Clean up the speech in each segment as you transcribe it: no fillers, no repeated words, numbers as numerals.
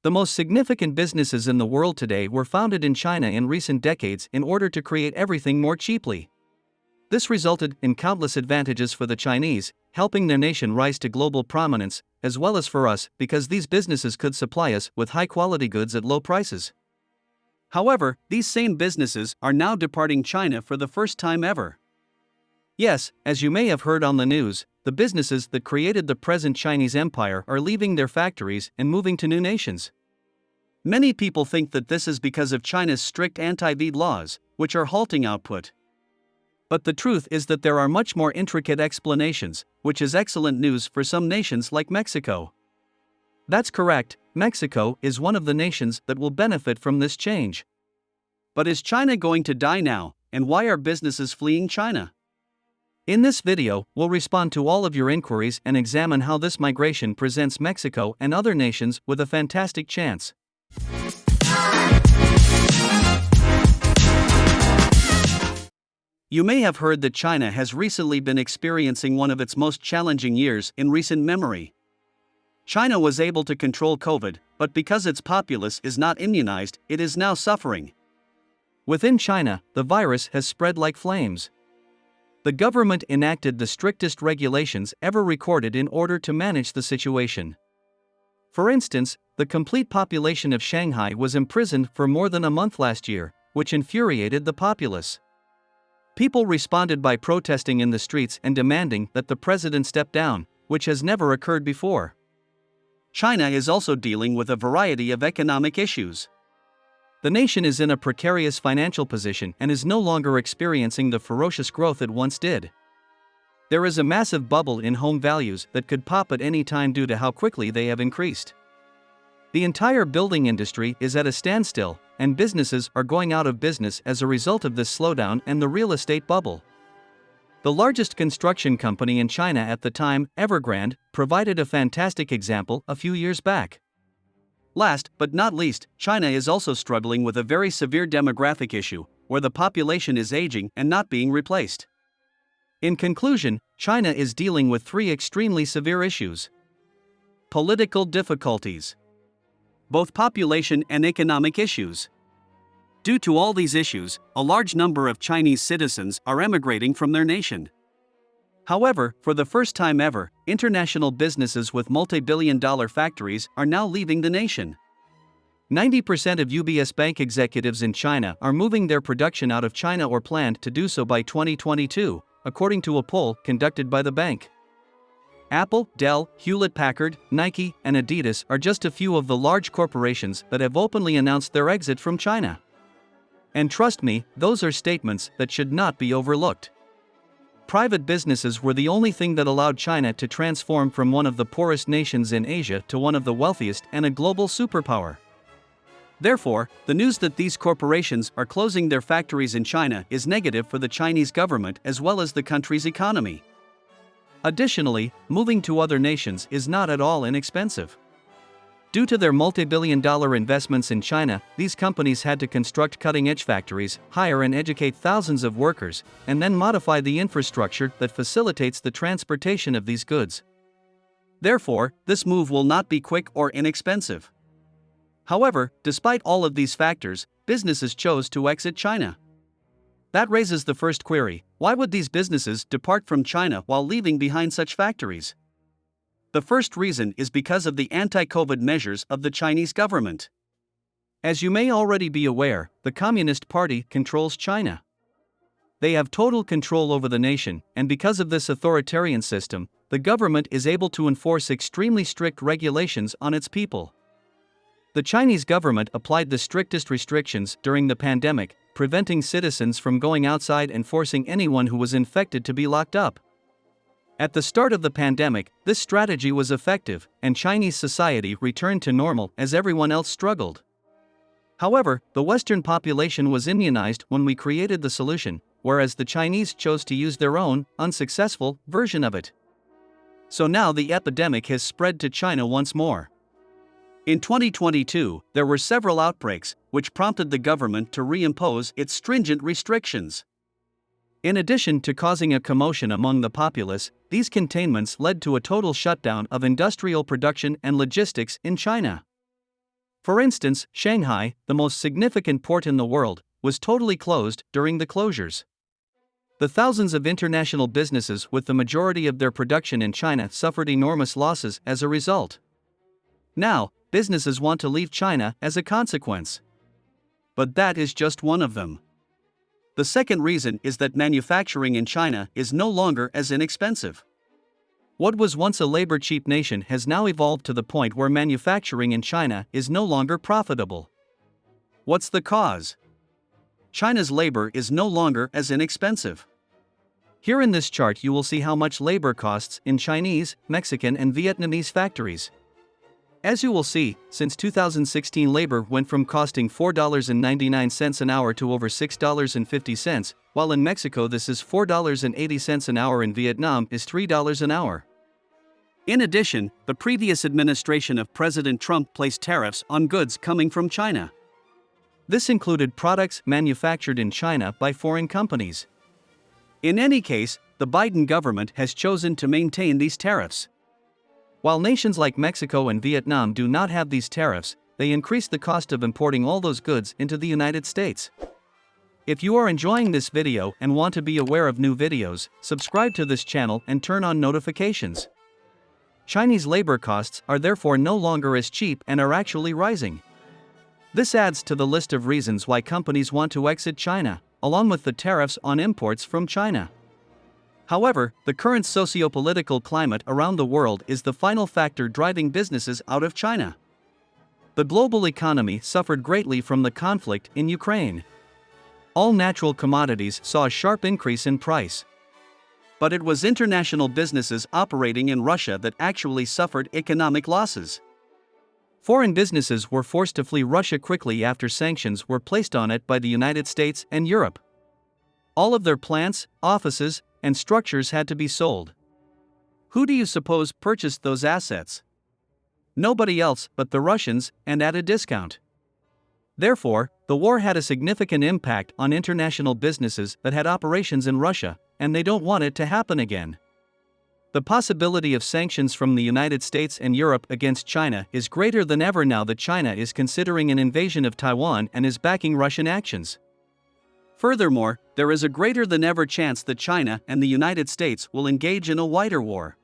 The most significant businesses in the world today were founded in China in recent decades in order to create everything more cheaply. This resulted in countless advantages for the Chinese, helping their nation rise to global prominence, as well as for us, because these businesses could supply us with high-quality goods at low prices. However, these same businesses are now departing China for the first time ever. Yes, as you may have heard on the news, the businesses that created the present Chinese empire are leaving their factories and moving to new nations. Many people think that this is because of China's strict anti-VED laws, which are halting output. But the truth is that there are much more intricate explanations, which is excellent news for some nations like Mexico. That's correct, Mexico is one of the nations that will benefit from this change. But is China going to die now, and why are businesses fleeing China? In this video, we'll respond to all of your inquiries and examine how this migration presents Mexico and other nations with a fantastic chance. You may have heard that China has recently been experiencing one of its most challenging years in recent memory. China was able to control COVID, but because its populace is not immunized, it is now suffering. Within China, the virus has spread like flames. The government enacted the strictest regulations ever recorded in order to manage the situation. For instance, the complete population of Shanghai was imprisoned for more than a month last year, which infuriated the populace. People responded by protesting in the streets and demanding that the president step down, which has never occurred before. China is also dealing with a variety of economic issues. The nation is in a precarious financial position and is no longer experiencing the ferocious growth it once did. There is a massive bubble in home values that could pop at any time due to how quickly they have increased. The entire building industry is at a standstill, and businesses are going out of business as a result of this slowdown and the real estate bubble. The largest construction company in China at the time, Evergrande, provided a fantastic example a few years back. Last but not least, China is also struggling with a very severe demographic issue, where the population is aging and not being replaced. In conclusion, China is dealing with three extremely severe issues. Political difficulties. Both population and economic issues. Due to all these issues, a large number of Chinese citizens are emigrating from their nation. However, for the first time ever, international businesses with multi-billion-dollar factories are now leaving the nation. 90% of UBS bank executives in China are moving their production out of China or planned to do so by 2022, according to a poll conducted by the bank. Apple, Dell, Hewlett-Packard, Nike, and Adidas are just a few of the large corporations that have openly announced their exit from China. And trust me, those are statements that should not be overlooked. Private businesses were the only thing that allowed China to transform from one of the poorest nations in Asia to one of the wealthiest and a global superpower. Therefore, the news that these corporations are closing their factories in China is negative for the Chinese government as well as the country's economy. Additionally, moving to other nations is not at all inexpensive. Due to their multi-billion-dollar investments in China, these companies had to construct cutting-edge factories, hire and educate thousands of workers, and then modify the infrastructure that facilitates the transportation of these goods. Therefore, this move will not be quick or inexpensive. However, despite all of these factors, businesses chose to exit China. That raises the first query: why would these businesses depart from China while leaving behind such factories? The first reason is because of the anti-COVID measures of the Chinese government. As you may already be aware, the Communist Party controls China. They have total control over the nation, and because of this authoritarian system, the government is able to enforce extremely strict regulations on its people. The Chinese government applied the strictest restrictions during the pandemic, preventing citizens from going outside and forcing anyone who was infected to be locked up. At the start of the pandemic, this strategy was effective, and Chinese society returned to normal as everyone else struggled. However, the Western population was immunized when we created the solution, whereas the Chinese chose to use their own, unsuccessful, version of it. So now the epidemic has spread to China once more. In 2022, there were several outbreaks, which prompted the government to reimpose its stringent restrictions. In addition to causing a commotion among the populace, these containments led to a total shutdown of industrial production and logistics in China. For instance, Shanghai, the most significant port in the world, was totally closed during the closures. The thousands of international businesses with the majority of their production in China suffered enormous losses as a result. Now, businesses want to leave China as a consequence. But that is just one of them. The second reason is that manufacturing in China is no longer as inexpensive. What was once a labor-cheap nation has now evolved to the point where manufacturing in China is no longer profitable. What's the cause? China's labor is no longer as inexpensive. Here in this chart you will see how much labor costs in Chinese, Mexican and Vietnamese factories. As you will see, since 2016 labor went from costing $4.99 an hour to over $6.50, while in Mexico this is $4.80 an hour, in Vietnam is $3 an hour. In addition, the previous administration of President Trump placed tariffs on goods coming from China. This included products manufactured in China by foreign companies. In any case, the Biden government has chosen to maintain these tariffs. While nations like Mexico and Vietnam do not have these tariffs, they increase the cost of importing all those goods into the United States. If you are enjoying this video and want to be aware of new videos, subscribe to this channel and turn on notifications. Chinese labor costs are therefore no longer as cheap and are actually rising. This adds to the list of reasons why companies want to exit China, along with the tariffs on imports from China. However, the current socio-political climate around the world is the final factor driving businesses out of China. The global economy suffered greatly from the conflict in Ukraine. All natural commodities saw a sharp increase in price. But it was international businesses operating in Russia that actually suffered economic losses. Foreign businesses were forced to flee Russia quickly after sanctions were placed on it by the United States and Europe. All of their plants, offices, and structures had to be sold. Who do you suppose purchased those assets? Nobody else but the Russians, and at a discount. Therefore, the war had a significant impact on international businesses that had operations in Russia, and they don't want it to happen again. The possibility of sanctions from the United States and Europe against China is greater than ever now that China is considering an invasion of Taiwan and is backing Russian actions. Furthermore, there is a greater than ever chance that China and the United States will engage in a wider war.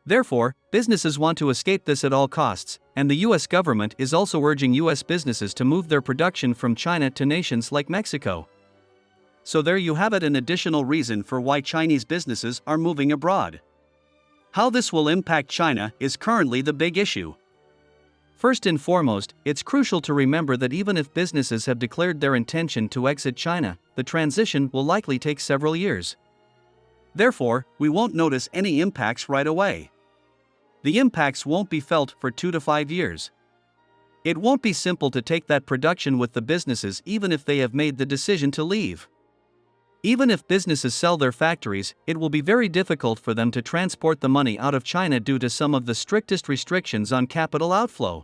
Therefore, businesses want to escape this at all costs, and the US government is also urging US businesses to move their production from China to nations like Mexico. So there you have it, an additional reason for why Chinese businesses are moving abroad. How this will impact China is currently the big issue. First and foremost, it's crucial to remember that even if businesses have declared their intention to exit China, the transition will likely take several years. Therefore, we won't notice any impacts right away. The impacts won't be felt for 2 to 5 years. It won't be simple to take that production with the businesses even if they have made the decision to leave. Even if businesses sell their factories, it will be very difficult for them to transport the money out of China due to some of the strictest restrictions on capital outflow.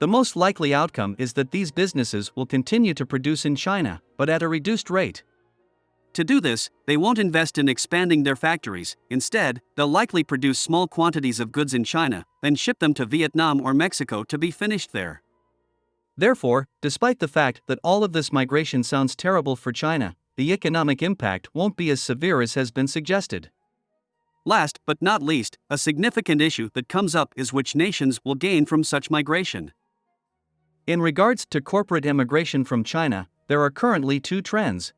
The most likely outcome is that these businesses will continue to produce in China, but at a reduced rate. To do this, they won't invest in expanding their factories. Instead, they'll likely produce small quantities of goods in China, then ship them to Vietnam or Mexico to be finished there. Therefore, despite the fact that all of this migration sounds terrible for China, the economic impact won't be as severe as has been suggested. Last but not least, a significant issue that comes up is which nations will gain from such migration. In regards to corporate emigration from China, there are currently 2 trends.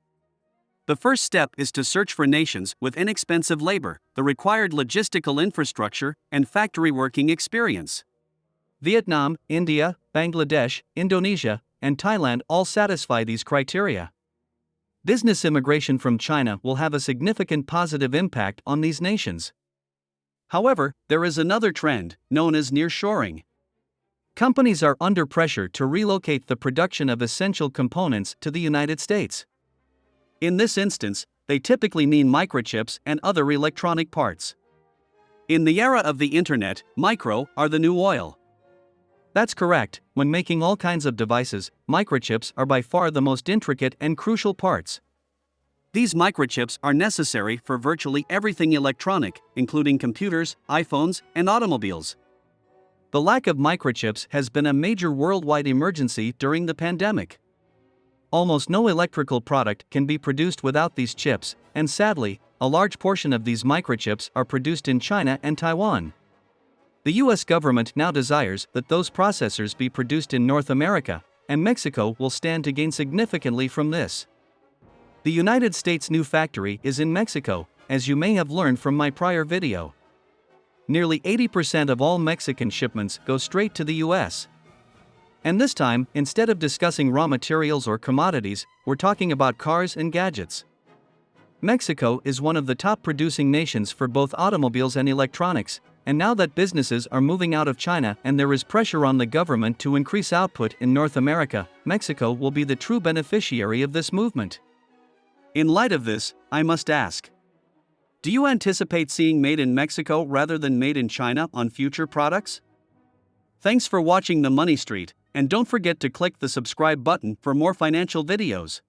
The first step is to search for nations with inexpensive labor, the required logistical infrastructure, and factory working experience. Vietnam, India, Bangladesh, Indonesia, and Thailand all satisfy these criteria. Business immigration from China will have a significant positive impact on these nations. However, there is another trend, known as nearshoring. Companies are under pressure to relocate the production of essential components to the United States. In this instance, they typically mean microchips and other electronic parts. In the era of the internet, micro are the new oil. That's correct. When making all kinds of devices, microchips are by far the most intricate and crucial parts. These microchips are necessary for virtually everything electronic, including computers, iPhones, and automobiles. The lack of microchips has been a major worldwide emergency during the pandemic. Almost no electrical product can be produced without these chips, and sadly, a large portion of these microchips are produced in China and Taiwan. The US government now desires that those processors be produced in North America, and Mexico will stand to gain significantly from this. The United States' new factory is in Mexico, as you may have learned from my prior video. Nearly 80% of all Mexican shipments go straight to the US. And this time, instead of discussing raw materials or commodities, we're talking about cars and gadgets. Mexico is one of the top producing nations for both automobiles and electronics, and now that businesses are moving out of China and there is pressure on the government to increase output in North America, Mexico will be the true beneficiary of this movement. In light of this, I must ask, do you anticipate seeing made in Mexico rather than made in China on future products? Thanks for watching the Money Street, and don't forget to click the subscribe button for more financial videos.